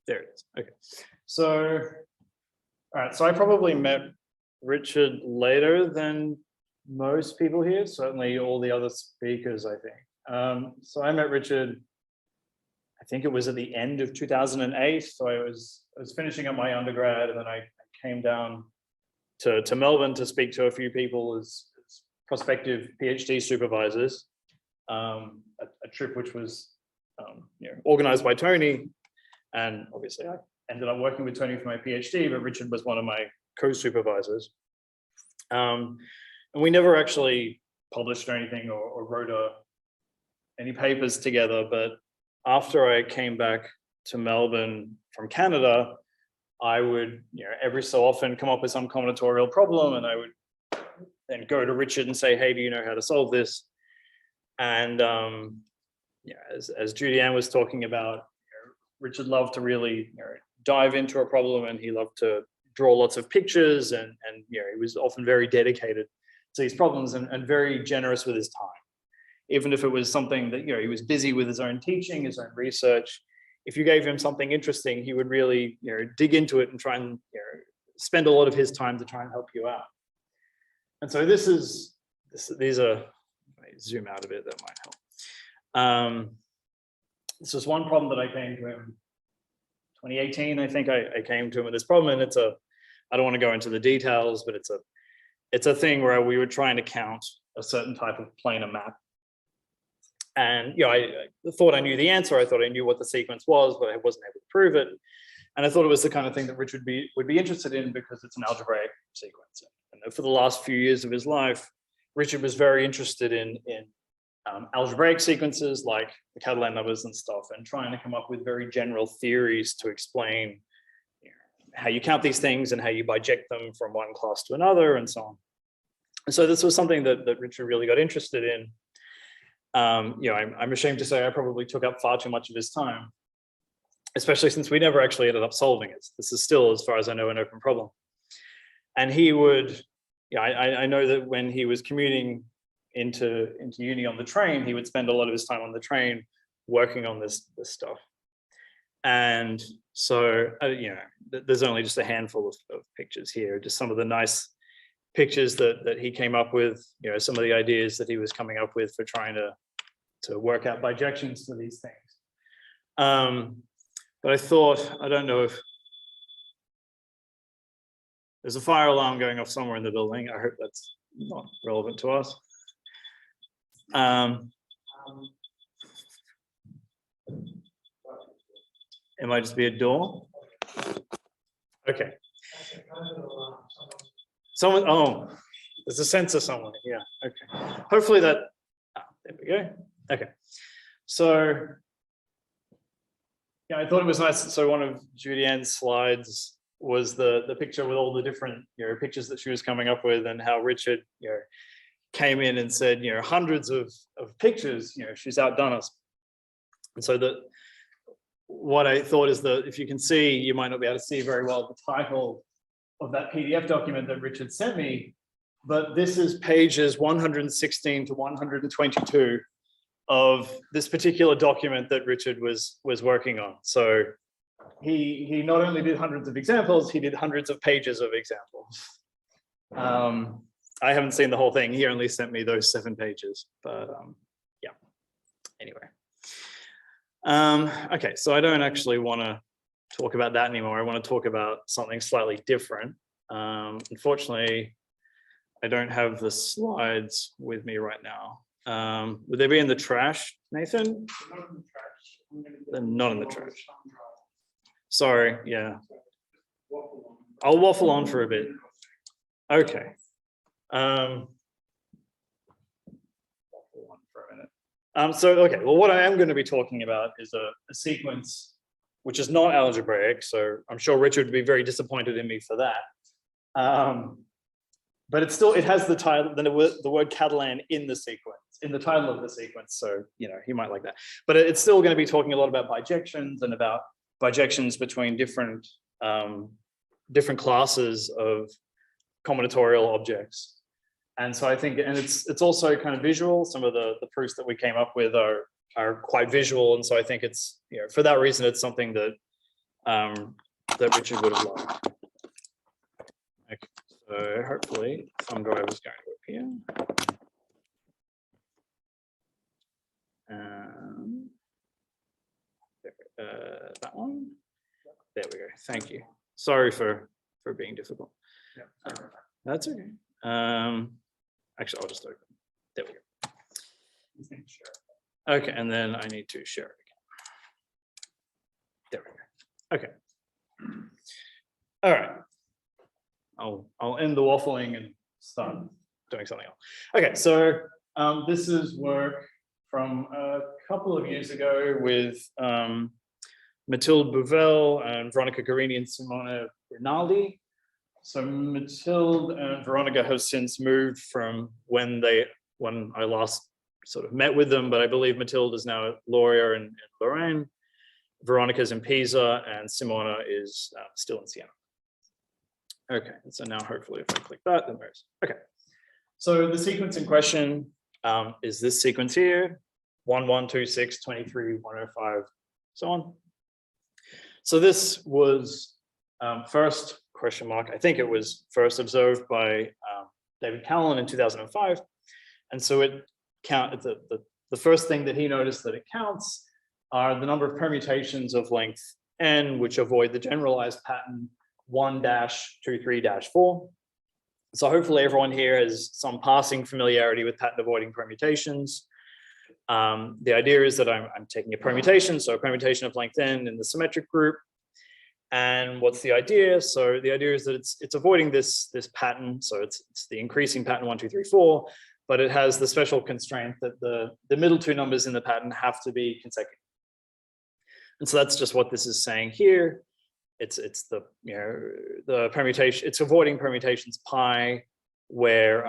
There it is. Okay. So, all right. So I probably met Richard later than most people here, certainly all the other speakers, I think. So I met Richard, I think it was at the end of 2008. So I was finishing up my undergrad, and then I came down to Melbourne to speak to a few people as prospective PhD supervisors. A trip which was organized by Tony, and obviously I ended up working with Tony for my PhD, but Richard was one of my co-supervisors. And we never actually published anything or wrote any papers together, but after I came back to Melbourne from Canada, I would every so often come up with some combinatorial problem, and I would then go to Richard and say, hey, do you know how to solve this? And as Judy Ann was talking about, Richard loved to really dive into a problem, and he loved to draw lots of pictures, and he was often very dedicated to these problems and very generous with his time. Even if it was something that he was busy with his own teaching, his own research, if you gave him something interesting, he would really dig into it and try and spend a lot of his time to try and help you out. And so these are, let me zoom out a bit, that might help. This was one problem that I came to him 2018. I think I came to him with this problem, and I don't want to go into the details, but it's a thing where we were trying to count a certain type of planar map. And I thought I knew the answer. I thought I knew what the sequence was, but I wasn't able to prove it. And I thought it was the kind of thing that Richard would be interested in, because it's an algebraic sequence. And for the last few years of his life, Richard was very interested in algebraic sequences like the Catalan numbers and stuff, and trying to come up with very general theories to explain how you count these things and how you biject them from one class to another, and so on. And so this was something that Richard really got interested in. I'm ashamed to say I probably took up far too much of his time, especially since we never actually ended up solving it. This is still, as far as I know, an open problem. And he would, I know that when he was commuting into uni on the train, he would spend a lot of his time on the train working on this stuff. And so, there's only just a handful of pictures here, just some of the nice pictures that he came up with, some of the ideas that he was coming up with for trying to work out bijections for these things. But I thought, I don't know if there's a fire alarm going off somewhere in the building. I hope that's not relevant to us. It might just be a door. Okay. Someone, there's a sensor somewhere. Yeah, okay. Hopefully that, there we go. Okay. So, I thought it was nice. So one of Judy Ann's slides was the picture with all the different, pictures that she was coming up with, and how Richard, came in and said, hundreds of pictures, she's outdone us. And so what I thought is that if you can see, you might not be able to see very well the title of that PDF document that Richard sent me, but this is pages 116 to 122 of this particular document that Richard was working on. So he not only did hundreds of examples, he did hundreds of pages of examples. I haven't seen the whole thing. He only sent me those 7 pages, but yeah, anyway. Okay, so I don't actually want to talk about that anymore. I want to talk about something slightly different. Unfortunately, I don't have the slides with me right now. Would they be in the trash, Nathan? They're not in the trash. Sorry, yeah. I'll waffle on for a bit. Okay. Okay, well, what I am going to be talking about is a sequence which is not algebraic, so I'm sure Richard would be very disappointed in me for that. But it has the title, the word Catalan in the sequence, in the title of the sequence, so he might like that. But it's still going to be talking a lot about bijections and about bijections between different classes of combinatorial objects. And so I think, and it's also kind of visual. Some of the proofs that we came up with are quite visual, and so I think it's for that reason it's something that that Richard would have loved. Okay, so hopefully thumb drive is going to appear. That one. There we go. Thank you. Sorry for being difficult. Yeah. That's okay. Actually, I'll just open. There we go. Okay, and then I need to share it again. There we go. Okay. All right. I'll end the waffling and start doing something else. Okay, so this is work from a couple of years ago with Mathilde Bouvel and Veronica Guarini and Simona Rinaldi. So Mathilde and Veronica have since moved from when I last sort of met with them, but I believe Mathilde is now a lawyer in Lorraine. Veronica's in Pisa and Simona is still in Siena. Okay, so now hopefully if I click that, then there's, okay. So the sequence in question is this sequence here, 1, 1, 2, 6, 23, 105, so on. So this was first question mark, I think it was first observed by David Catalan in 2005. And so it count the first thing that he noticed that it counts are the number of permutations of length n, which avoid the generalized pattern 1-23-4. So hopefully everyone here has some passing familiarity with pattern avoiding permutations. The idea is that I'm taking a permutation, so a permutation of length n in the symmetric group. And what's the idea? So the idea is that it's avoiding this pattern. So it's the increasing pattern 1, 2, 3, 4, but it has the special constraint that the middle two numbers in the pattern have to be consecutive. And so that's just what this is saying here. It's the the permutation. It's avoiding permutations pi, where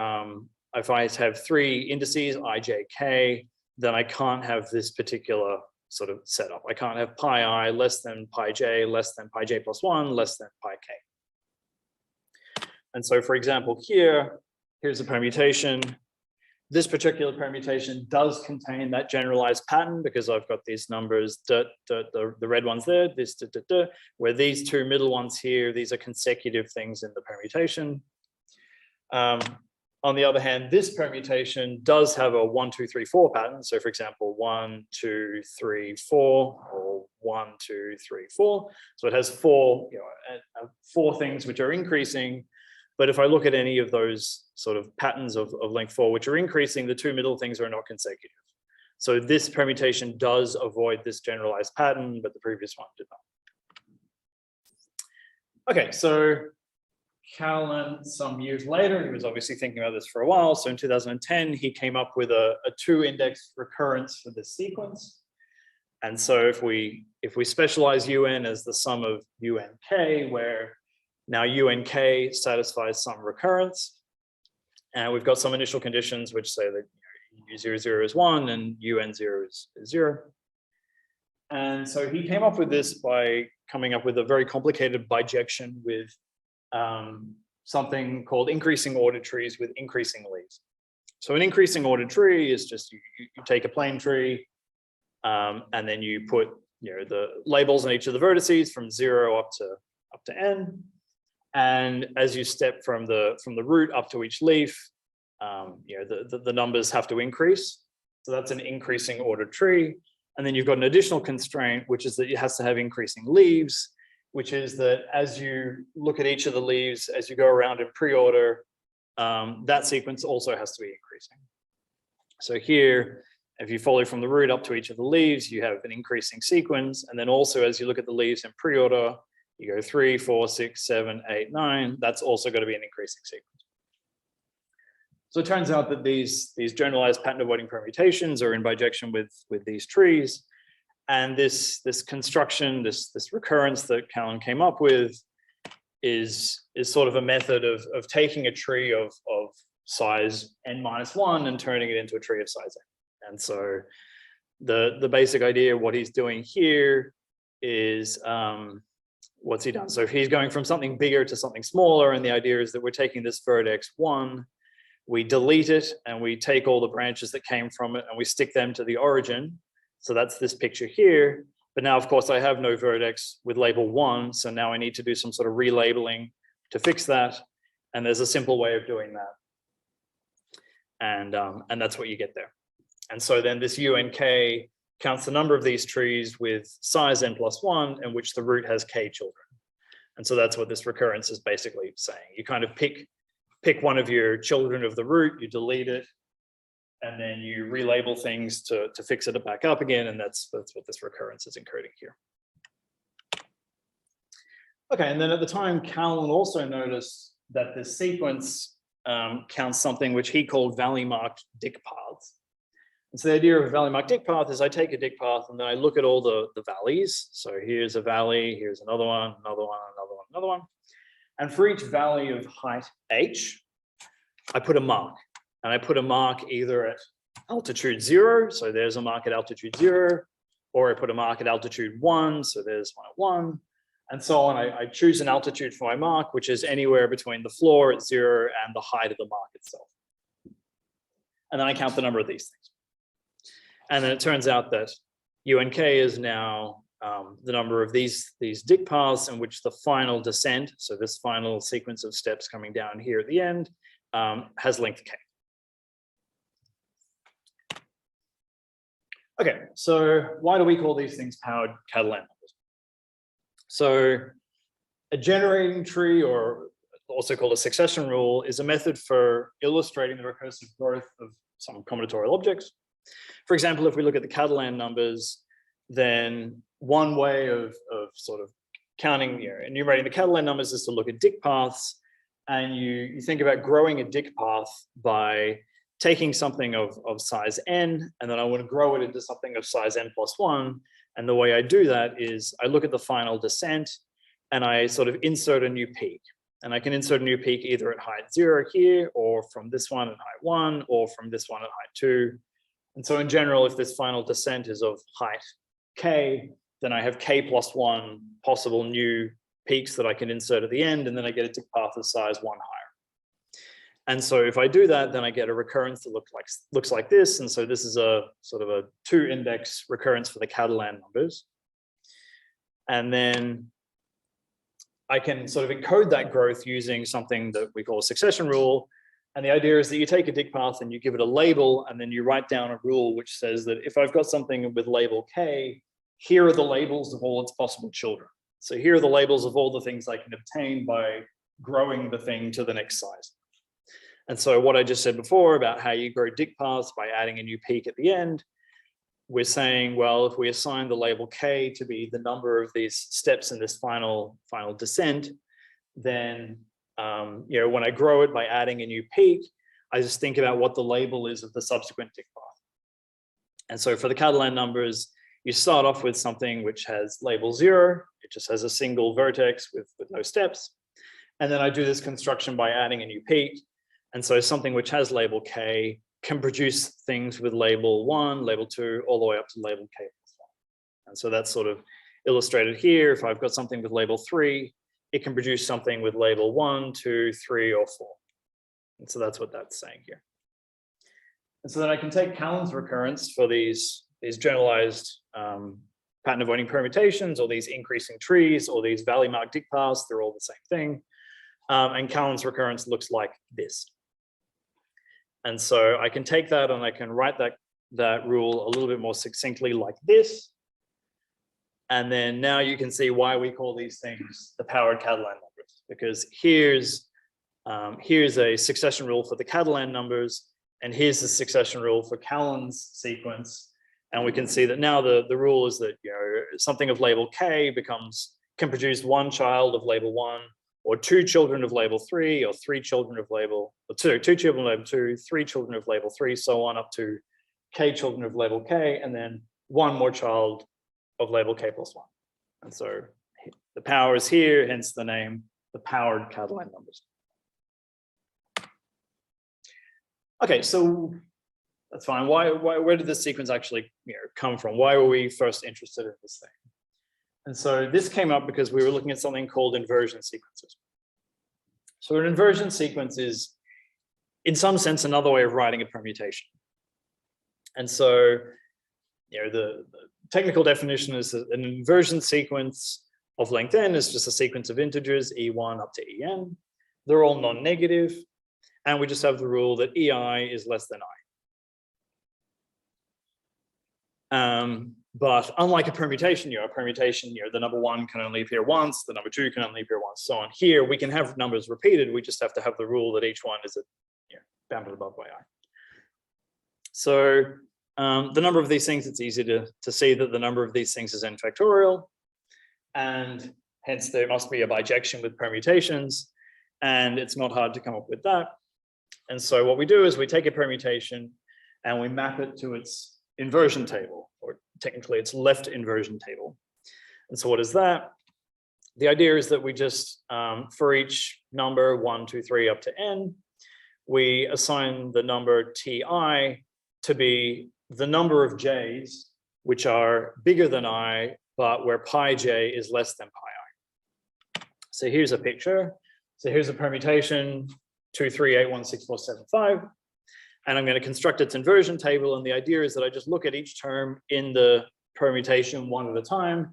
if I have three indices I, J, K, then I can't have this particular sort of setup. I can't have pi I less than pi j less than pi j plus 1 less than pi k. And so, for example, here's a permutation. This particular permutation does contain that generalized pattern because I've got these numbers, the red ones there, where these two middle ones here, these are consecutive things in the permutation. On the other hand, this permutation does have a 1, 2, 3, 4 pattern. So for example, 1, 2, 3, 4, or 1, 2, 3, 4. So it has four things which are increasing. But if I look at any of those sort of patterns of length 4, which are increasing, the two middle things are not consecutive. So this permutation does avoid this generalized pattern, but the previous one did not. Okay, so Catalan, some years later, he was obviously thinking about this for a while. So in 2010, he came up with a 2-index recurrence for this sequence. And so if we specialize UN as the sum of UNK, where now UNK satisfies some recurrence, and we've got some initial conditions which say that U00 is 1 and UN0 is 0. And so he came up with this by coming up with a very complicated bijection with something called increasing ordered trees with increasing leaves. So an increasing ordered tree is just you take a plane tree and then you put the labels on each of the vertices from 0 up to n. And as you step from the root up to each leaf, the numbers have to increase. So that's an increasing ordered tree. And then you've got an additional constraint, which is that it has to have increasing leaves, which is that as you look at each of the leaves, as you go around in pre-order, that sequence also has to be increasing. So here, if you follow from the root up to each of the leaves, you have an increasing sequence. And then also as you look at the leaves in pre-order, you go 3, 4, 6, 7, 8, 9. That's also going to be an increasing sequence. So it turns out that these generalized pattern avoiding permutations are in bijection with these trees. And this construction, this recurrence that Catalan came up with is sort of a method of taking a tree of size n-1 and turning it into a tree of size n. And so the basic idea of what he's doing here is what's he done? So he's going from something bigger to something smaller, and the idea is that we're taking this vertex 1, we delete it, and we take all the branches that came from it, and we stick them to the origin. So that's this picture here, But now, of course, I have no vertex with label 1, so now I need to do some sort of relabeling to fix that, and there's a simple way of doing that. And that's what you get there. And so then this UNK counts the number of these trees with size n+1 in which the root has k children. And so that's what this recurrence is basically saying. You kind of pick one of your children of the root, you delete it, and then you relabel things to fix it back up again, and that's what this recurrence is encoding here. Okay, and then at the time, Catalan also noticed that this sequence counts something which he called valley-marked dick paths. And so the idea of a valley-marked dick path is I take a dick path and then I look at all the valleys. So here's a valley, here's another one, another one, another one, another one. And for each valley of height h, I put a mark. And I put a mark either at altitude 0, so there's a mark at altitude 0, or I put a mark at altitude 1, so there's one at 1, and so on. I choose an altitude for my mark, which is anywhere between the floor at 0 and the height of the mark itself. And then I count the number of these things. And then it turns out that UNK is now the number of these dick paths in which the final descent, so this final sequence of steps coming down here at the end, has length k. Okay, so why do we call these things powered Catalan numbers? So a generating tree, or also called a succession rule, is a method for illustrating the recursive growth of some combinatorial objects. For example, if we look at the Catalan numbers, then one way of sort of counting, enumerating the Catalan numbers is to look at dick paths, and you think about growing a dick path by taking something of size n, and then I want to grow it into something of size n+1. And the way I do that is I look at the final descent and I sort of insert a new peak. And I can insert a new peak either at height 0 here, or from this one at height 1, or from this one at height 2. And so in general, if this final descent is of height k, then I have k+1 possible new peaks that I can insert at the end, and then I get a dick path of size 1 higher. And so if I do that, then I get a recurrence that looks like this. And so this is a sort of a 2-index recurrence for the Catalan numbers. And then I can sort of encode that growth using something that we call a succession rule. And the idea is that you take a dick path and you give it a label, and then you write down a rule which says that if I've got something with label k, here are the labels of all its possible children. So here are the labels of all the things I can obtain by growing the thing to the next size. And so what I just said before about how you grow dick paths by adding a new peak at the end, we're saying, well, if we assign the label k to be the number of these steps in this final descent, then when I grow it by adding a new peak, I just think about what the label is of the subsequent dick path. And so for the Catalan numbers, you start off with something which has label 0. It just has a single vertex with no steps. And then I do this construction by adding a new peak. And so something which has label k can produce things with label 1, label 2, all the way up to label k+1. And so that's sort of illustrated here. If I've got something with label 3, it can produce something with label 1, 2, 3, or 4. And so that's what that's saying here. And so then I can take Catalan's recurrence for these generalized pattern avoiding permutations, or these increasing trees, or these valley marked dick paths. They're all the same thing. And Catalan's recurrence looks like this. And so I can take that and I can write that rule a little bit more succinctly like this. And then now you can see why we call these things the powered Catalan numbers, because here's a succession rule for the Catalan numbers, and here's the succession rule for Catalan's sequence. And we can see that now the rule is that something of label k can produce one child of label 1, or 2 children of label 3, or 3 children of label 2, 2 children of label 2, 3 children of label 3, so on up to k children of label k, and then 1 more child of label k+1. And so the power is here, hence the name, the powered Catalan numbers. Okay, so that's fine. Where did this sequence actually come from? Why were we first interested in this thing? And so this came up because we were looking at something called inversion sequences. So an inversion sequence is, in some sense, another way of writing a permutation. And so, the technical definition is that an inversion sequence of length n is just a sequence of integers, e1 up to en. They're all non-negative, and we just have the rule that ei is less than I. But unlike a permutation, the number 1 can only appear once, the number 2 can only appear once, so on. Here, we can have numbers repeated, we just have to have the rule that each one is bounded above by I. So the number of these things, it's easy to see that the number of these things is n factorial, and hence there must be a bijection with permutations, and it's not hard to come up with that. And so what we do is we take a permutation and we map it to its inversion table, or technically its left inversion table. And so what is that? The idea is that we just, for each number 1, 2, 3 up to n, we assign the number ti to be the number of j's which are bigger than I, but where pi j is less than pi I. So here's a picture. So here's a permutation 2, 3, 8, 1, 6, 4, 7, 5. And I'm going to construct its inversion table. And the idea is that I just look at each term in the permutation one at a time.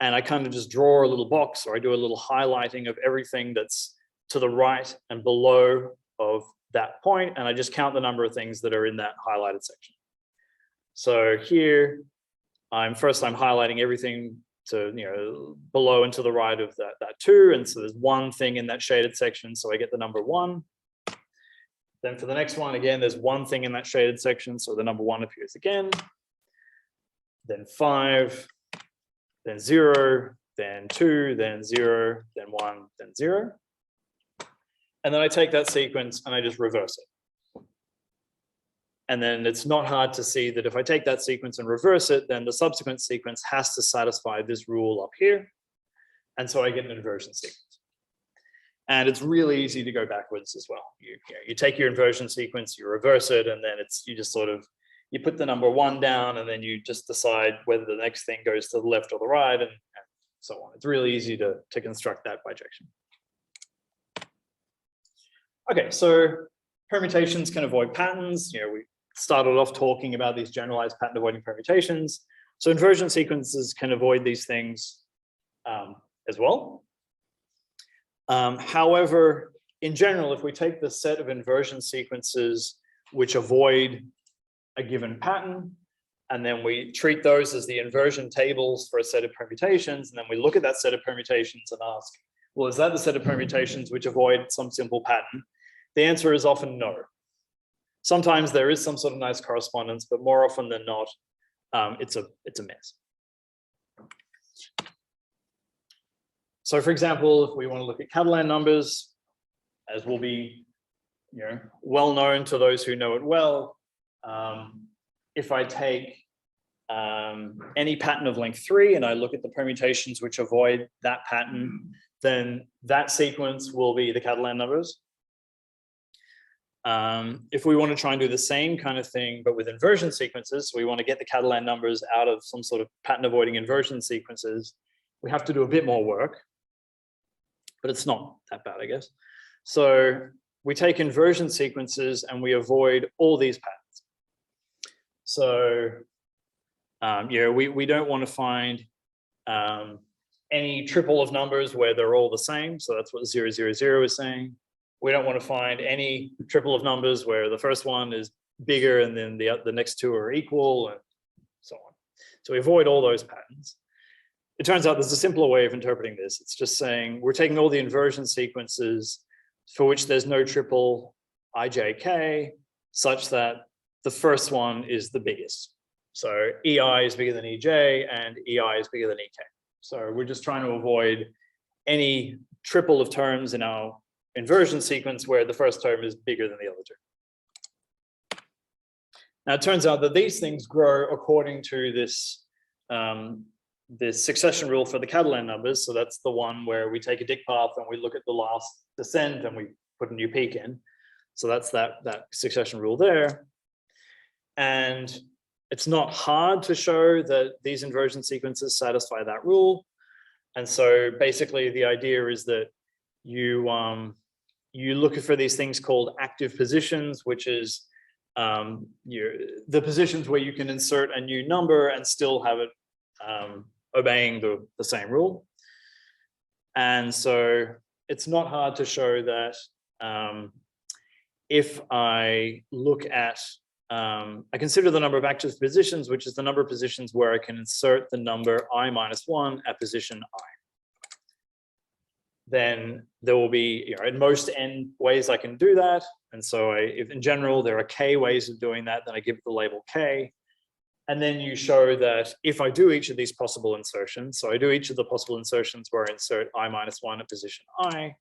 And I kind of just draw a little box, or I do a little highlighting of everything that's to the right and below of that point. And I just count the number of things that are in that highlighted section. So here, I'm highlighting everything to, below and to the right of that 2. And so there's one thing in that shaded section. So I get the number 1. Then for the next one, again, there's one thing in that shaded section, so the number 1 appears again. Then 5, then 0, then 2, then 0, then 1, then 0. And then I take that sequence and I just reverse it. And then it's not hard to see that if I take that sequence and reverse it, then the subsequent sequence has to satisfy this rule up here. And so I get an inversion sequence. And it's really easy to go backwards as well. You take your inversion sequence, you reverse it, and then you put the number 1 down, and then you just decide whether the next thing goes to the left or the right, and so on. It's really easy to construct that bijection. Okay, so permutations can avoid patterns. We started off talking about these generalized pattern avoiding permutations. So inversion sequences can avoid these things as well. However, in general, if we take the set of inversion sequences which avoid a given pattern, and then we treat those as the inversion tables for a set of permutations, and then we look at that set of permutations and ask, well, is that the set of permutations which avoid some simple pattern? The answer is often no. Sometimes there is some sort of nice correspondence, but more often than not, it's a mess. So for example, if we want to look at Catalan numbers, as will be well known to those who know it well, if I take any pattern of length 3 and I look at the permutations which avoid that pattern, then that sequence will be the Catalan numbers. If we want to try and do the same kind of thing, but with inversion sequences, so we want to get the Catalan numbers out of some sort of pattern avoiding inversion sequences, we have to do a bit more work. But it's not that bad, I guess. So we take inversion sequences and we avoid all these patterns. So we don't want to find any triple of numbers where they're all the same. So that's what 0, 0, 0 is saying. We don't want to find any triple of numbers where the first one is bigger and then the next 2 are equal and so on. So we avoid all those patterns. It turns out there's a simpler way of interpreting this. It's just saying we're taking all the inversion sequences for which there's no triple ijk, such that the first one is the biggest. So ei is bigger than ej and ei is bigger than ek. So we're just trying to avoid any triple of terms in our inversion sequence where the first term is bigger than the other two. Now it turns out that these things grow according to this succession rule for the Catalan numbers. So that's the one where we take a dict path and we look at the last descent and we put a new peak in. So that's that succession rule there. And it's not hard to show that these inversion sequences satisfy that rule. And so basically the idea is that you look for these things called active positions, which is the positions where you can insert a new number and still have it obeying the same rule. And so it's not hard to show that if I look at, I consider the number of active positions, which is the number of positions where I can insert the number I minus 1 at position I. Then there will be, at most n ways I can do that. And so if in general there are k ways of doing that, then I give it the label k. And then you show that if I do each of these possible insertions, so I do each of the possible insertions where I insert I minus 1 at position I,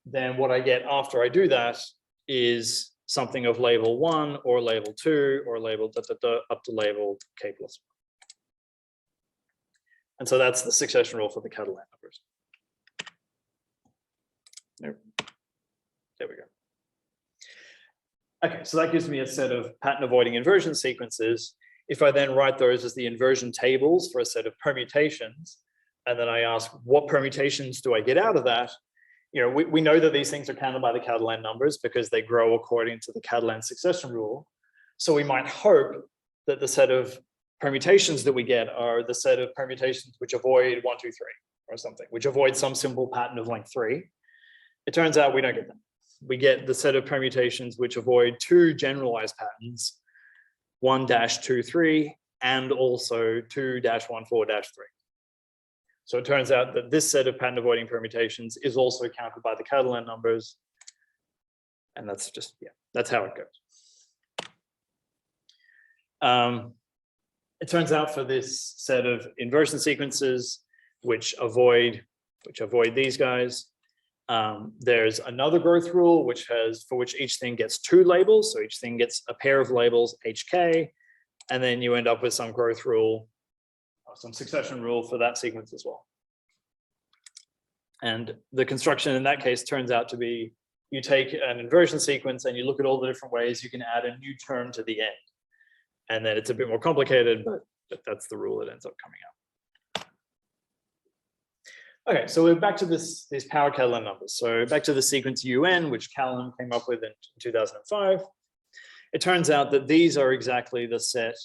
then what I get after I do that is something of label 1 or label 2 or label up to label k plus 1. And so that's the succession rule for the Catalan numbers. Nope. There we go. Okay, so that gives me a set of pattern avoiding inversion sequences. If I then write those as the inversion tables for a set of permutations, and then I ask what permutations do I get out of that, we know that these things are counted by the Catalan numbers because they grow according to the Catalan succession rule. So we might hope that the set of permutations that we get are the set of permutations which avoid 1, 2, 3 or something, which avoid some simple pattern of length 3. It turns out we don't get them. We get the set of permutations which avoid 2 generalized patterns, 1-2, 3, and also 2-1, 4-3. So it turns out that this set of pattern avoiding permutations is also counted by the Catalan numbers. And that's just, that's how it goes. It turns out for this set of inversion sequences, which avoid these guys, there's another growth rule for which each thing gets 2 labels. So each thing gets a pair of labels, HK, and then you end up with some growth rule, some succession rule for that sequence as well. And the construction in that case turns out to be, you take an inversion sequence and you look at all the different ways you can add a new term to the end. And then it's a bit more complicated, but that's the rule that ends up coming out. Okay, so we're back to these power Catalan numbers. So back to the sequence UN, which Catalan came up with in 2005. It turns out that these are exactly the set,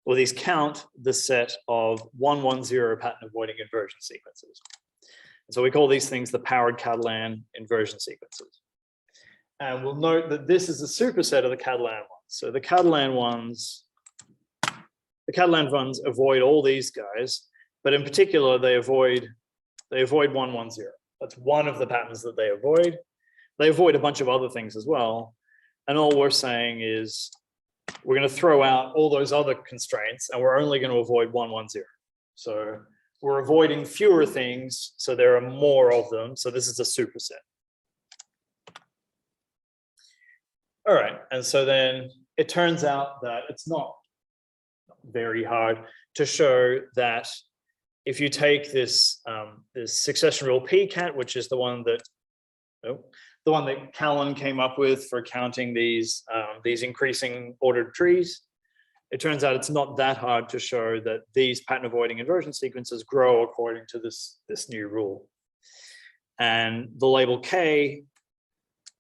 or these count the set of 110 pattern avoiding inversion sequences. And so we call these things the powered Catalan inversion sequences. And we'll note that this is a superset of the Catalan ones. So the Catalan ones avoid all these guys, but in particular, they avoid 110. That's one of the patterns that they avoid. They avoid a bunch of other things as well. And all we're saying is we're going to throw out all those other constraints and we're only going to avoid 110. So we're avoiding fewer things, so there are more of them. So this is a superset. All right, and so then it turns out that it's not very hard to show that if you take this this succession rule PCAT, which is the one that Callan came up with for counting these increasing ordered trees, it turns out it's not that hard to show that these pattern avoiding inversion sequences grow according to this new rule. And the label K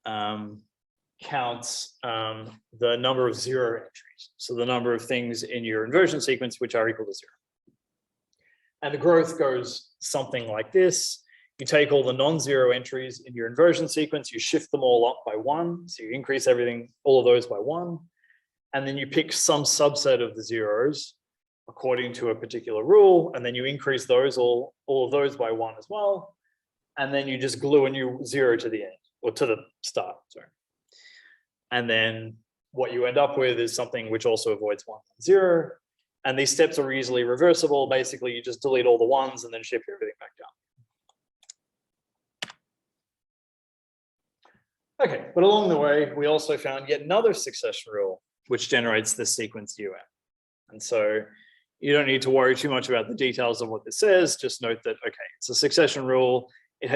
counts the number of 0 entries. So the number of things in your inversion sequence which are equal to 0. And the growth goes something like this. You take all the non-zero entries in your inversion sequence, you shift them all up by 1. So you increase everything, all of those by 1. And then you pick some subset of the zeros according to a particular rule. And then you increase those, all of those by 1 as well. And then you just glue a new 0 to the end, or to the start, sorry. And then what you end up with is something which also avoids 1 and 0. And these steps are easily reversible. Basically, you just delete all the 1s and then shift everything back down. Okay, but along the way, we also found yet another succession rule, which generates this sequence UN. And so you don't need to worry too much about the details of what this says. Just note that, okay, it's a succession rule.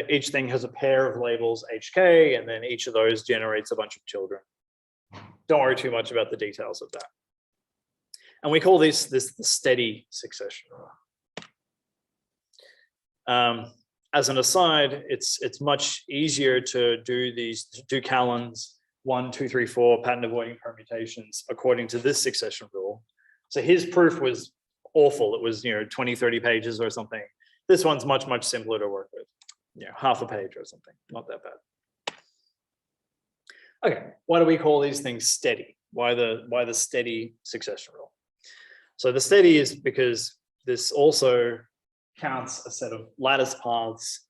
Each thing has a pair of labels HK, and then each of those generates a bunch of children. Don't worry too much about the details of that. And we call this the steady succession rule. As an aside, it's much easier to do Callan's 1, 2, 3, 4 pattern avoiding permutations according to this succession rule. So his proof was awful. It was, 20, 30 pages or something. This one's much, much simpler to work with. Half a page or something, not that bad. Okay, why do we call these things steady? Why the steady succession rule? So the steady is because this also counts a set of lattice paths,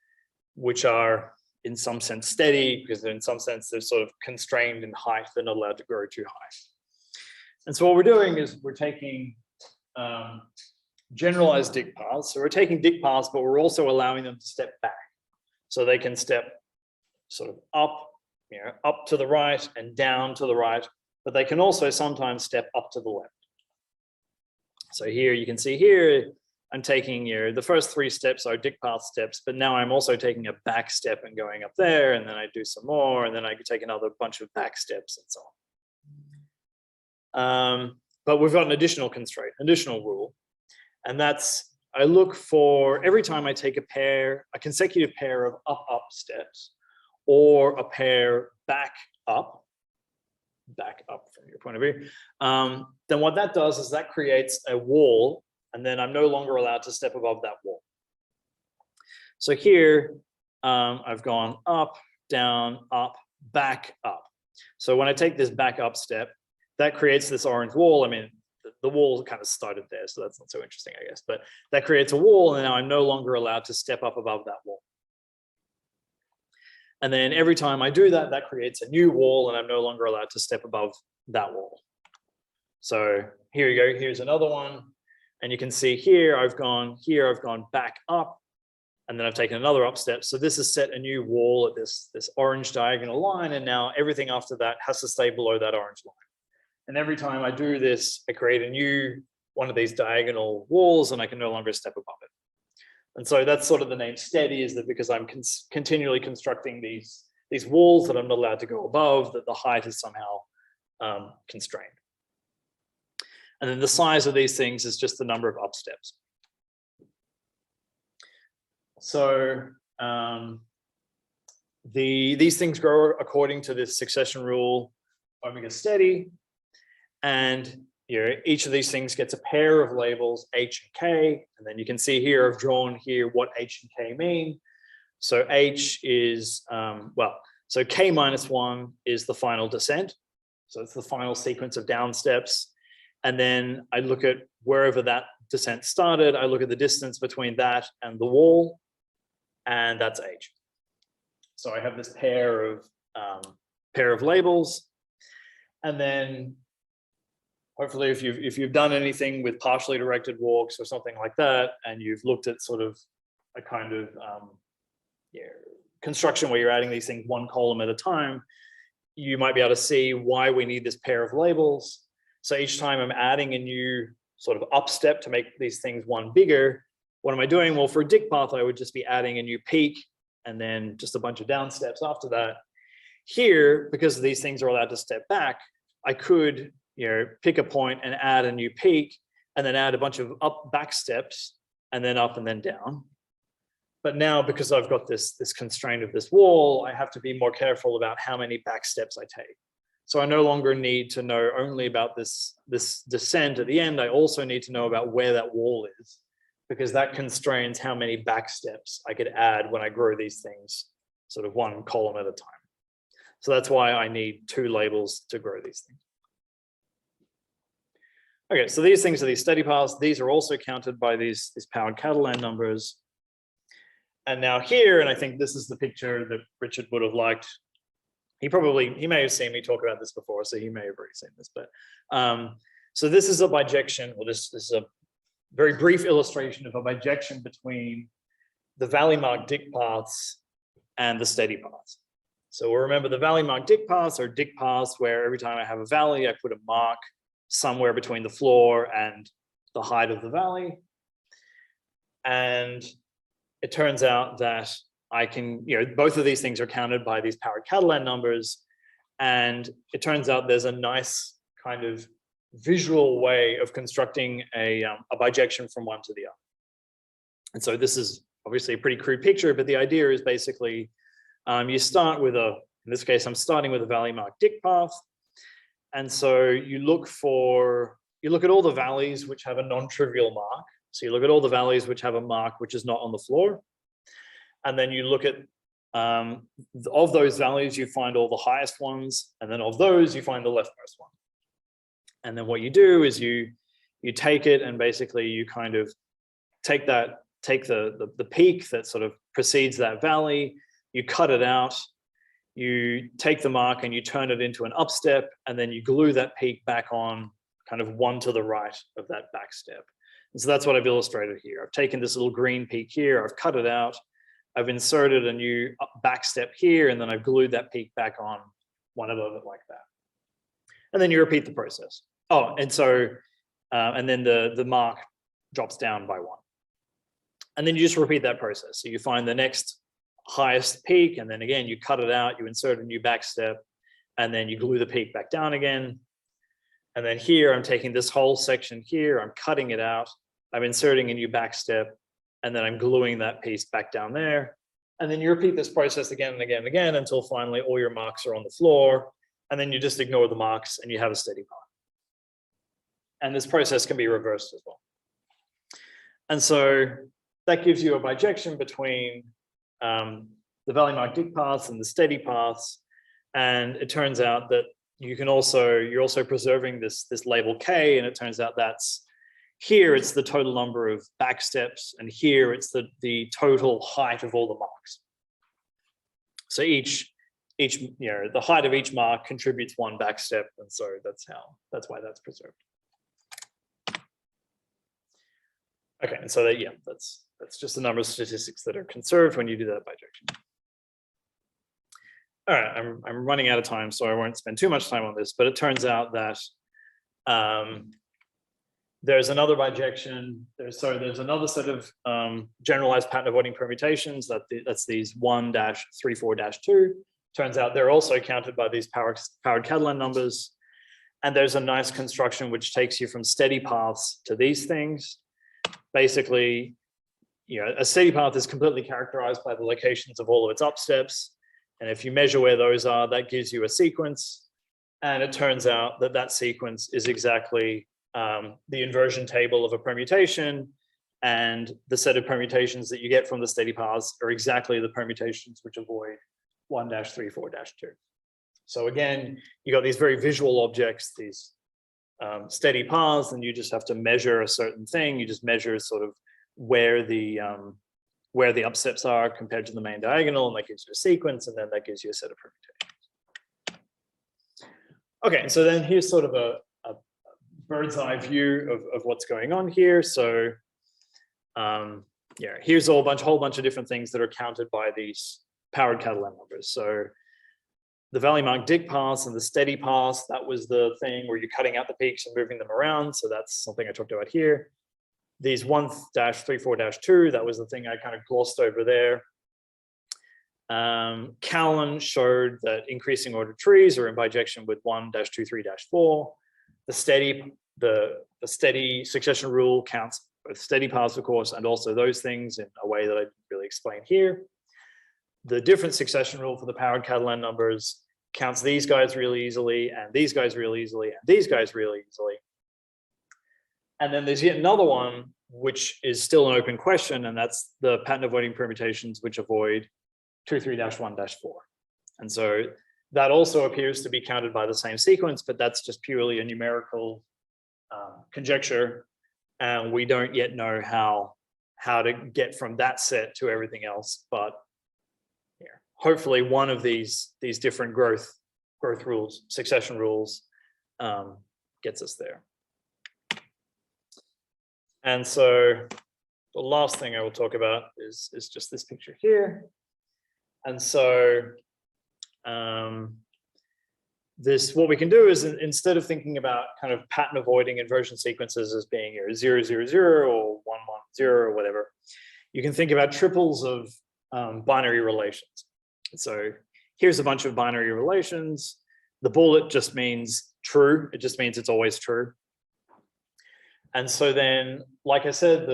which are in some sense steady, because in some sense they're sort of constrained in height. They're not allowed to grow too high. And so what we're doing is we're taking generalized Dick paths. So we're taking Dick paths, but we're also allowing them to step back. So they can step sort of up, up to the right and down to the right, but they can also sometimes step up to the left. So here you can see here, I'm taking the first 3 steps are Dick path steps, but now I'm also taking a back step and going up there, and then I do some more, and then I take another bunch of back steps and so on. But we've got an additional constraint, additional rule, and that's I look for every time I take a consecutive pair of up steps, or a pair back up from your point of view, then what that does is that creates a wall, and then I'm no longer allowed to step above that wall. So here, I've gone up, down, up, back up. So when I take this back up step, that creates this orange wall. I mean, the wall kind of started there, so that's not so interesting, I guess, but that creates a wall, and now I'm no longer allowed to step up above that wall. And then every time I do that, that creates a new wall, and I'm no longer allowed to step above that wall. So here you go, here's another one. And you can see here, I've gone back up, and then I've taken another up step. So this has set a new wall at this orange diagonal line, and now everything after that has to stay below that orange line. And every time I do this, I create a new one of these diagonal walls, and I can no longer step above it. And so that's sort of the name steady, is that because I'm continually constructing these walls that I'm not allowed to go above, that the height is somehow constrained. And then the size of these things is just the number of up steps. So these things grow according to this succession rule, omega steady. And each of these things gets a pair of labels, H and K. And then you can see here, I've drawn here what H and K mean. So H is, so K minus 1 is the final descent. So it's the final sequence of down steps. And then I look at wherever that descent started, I look at the distance between that and the wall, and that's H. So I have this pair of labels. And then hopefully if you've done anything with partially directed walks or something like that, and you've looked at sort of a kind of construction where you're adding these things one column at a time, you might be able to see why we need this pair of labels. So each time I'm adding a new sort of up step to make these things one bigger, what am I doing? Well, for a Dick path, I would just be adding a new peak and then just a bunch of down steps after that. Here, because these things are allowed to step back, I could pick a point and add a new peak, and then add a bunch of back steps, and then up and then down. But now, because I've got this constraint of this wall, I have to be more careful about how many back steps I take. So I no longer need to know only about this descent at the end. I also need to know about where that wall is, because that constrains how many back steps I could add when I grow these things sort of one column at a time. So that's why I need 2 labels to grow these things. Okay, so these things are these steady paths. These are also counted by these powered Catalan numbers. And now here, and I think this is the picture that Richard would have liked. He may have seen me talk about this before, so he may have already seen this. But so this is a bijection, or this is a very brief illustration of a bijection between the valley mark Dick paths and the steady paths. So we'll remember the valley mark Dick paths are Dick paths where every time I have a valley, I put a mark somewhere between the floor and the height of the valley. And it turns out that I can, both of these things are counted by these powered Catalan numbers. And it turns out there's a nice kind of visual way of constructing a bijection from one to the other. And so this is obviously a pretty crude picture, but the idea is basically you start with in this case, I'm starting with a valley mark Dick path. And so you look for you look at all the values which have a non-trivial mark. So you look at all the values which have a mark which is not on the floor. And then you look at, of those values, you find all the highest ones. And then of those, you find the leftmost one. And then what you do is you take it and basically you kind of take the peak that sort of precedes that valley, you cut it out, you take the mark and you turn it into an up step, and then you glue that peak back on kind of one to the right of that back step. And so that's what I've illustrated here. I've taken this little green peak here, I've cut it out, I've inserted a new back step here, and then I've glued that peak back on one above it like that. And then you repeat the process. Oh, and so, and then the mark drops down by one. And then you just repeat that process. So you find the next highest peak, and then again, you cut it out, you insert a new back step, and then you glue the peak back down again. And then here, I'm taking this whole section here, I'm cutting it out, I'm inserting a new back step, and then I'm gluing that piece back down there. And then you repeat this process again and again and again until finally all your marks are on the floor, and then you just ignore the marks and you have a steady path. And this process can be reversed as well. And so that gives you a bijection between the valley mark dig paths and the steady paths. And it turns out that you're also preserving this label K, and it turns out that's here it's the total number of back steps, and here it's the total height of all the marks. So each the height of each mark contributes one back step, and so that's why that's preserved. Okay, and so that's just the number of statistics that are conserved when you do that bijection. All right, I'm running out of time, so I won't spend too much time on this, but it turns out that there's another bijection. There's another set of generalized pattern avoiding permutations. That's these 1-34-2. Turns out they're also counted by these powered Catalan numbers. And there's a nice construction which takes you from steady paths to these things. Basically, a steady path is completely characterized by the locations of all of its up steps. And if you measure where those are, that gives you a sequence. And it turns out that that sequence is exactly the inversion table of a permutation. And the set of permutations that you get from the steady paths are exactly the permutations which avoid 1-34-2. So again, you got these very visual objects, these steady paths, and you just have to measure a certain thing. You just measure sort of where the up steps are compared to the main diagonal, and that gives you a sequence, and then that gives you a set of permutations. Okay, and so then here's sort of a bird's eye view of what's going on here. So here's a whole bunch of different things that are counted by these powered Catalan numbers. So the valley mark dig paths and the steady paths, that was the thing where you're cutting out the peaks and moving them around. So that's something I talked about here. These 1-34-2, that was the thing I kind of glossed over there. Callan showed that increasing order trees are in bijection with 1-23-4. The steady succession rule counts both steady paths, of course, and also those things in a way that I didn't really explain here. The different succession rule for the powered Catalan numbers counts these guys really easily, and these guys really easily, and these guys really easily. And then there's yet another one, which is still an open question, and that's the pattern avoiding permutations which avoid 2-3-1-4. And so that also appears to be counted by the same sequence, but that's just purely a numerical conjecture. And we don't yet know how to get from that set to everything else. But hopefully one of these different growth rules, succession rules, gets us there. And so the last thing I will talk about is just this picture here. And so what we can do is, instead of thinking about kind of pattern avoiding inversion sequences as being 0, 0, 0 or 1, 1, 0 or whatever, you can think about triples of binary relations. So here's a bunch of binary relations. The bullet just means true. It just means it's always true. And so then, like I said,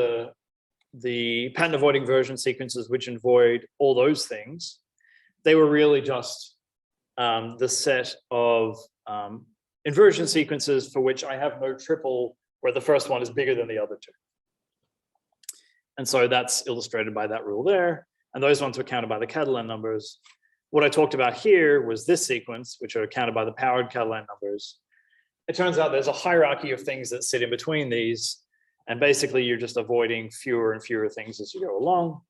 the pattern avoiding inversion sequences which avoid all those things, they were really just the set of inversion sequences for which I have no triple where the first one is bigger than the other two. And so that's illustrated by that rule there. And those ones were counted by the Catalan numbers. What I talked about here was this sequence, which are counted by the powered Catalan numbers. It turns out there's a hierarchy of things that sit in between these. And basically you're just avoiding fewer and fewer things as you go along.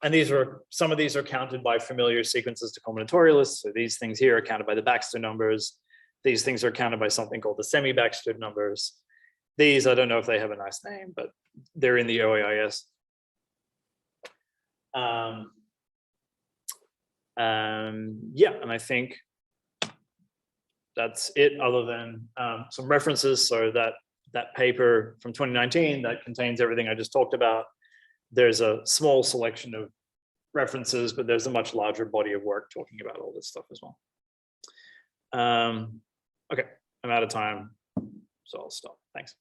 And some of these are counted by familiar sequences to combinatorialists. So these things here are counted by the Baxter numbers. These things are counted by something called the semi-Baxter numbers. These, I don't know if they have a nice name, but they're in the OAIS. Yeah, and I think that's it, other than some references. So that paper from 2019 that contains everything I just talked about. There's a small selection of references, but there's a much larger body of work talking about all this stuff as well. Okay, I'm out of time, so I'll stop. Thanks.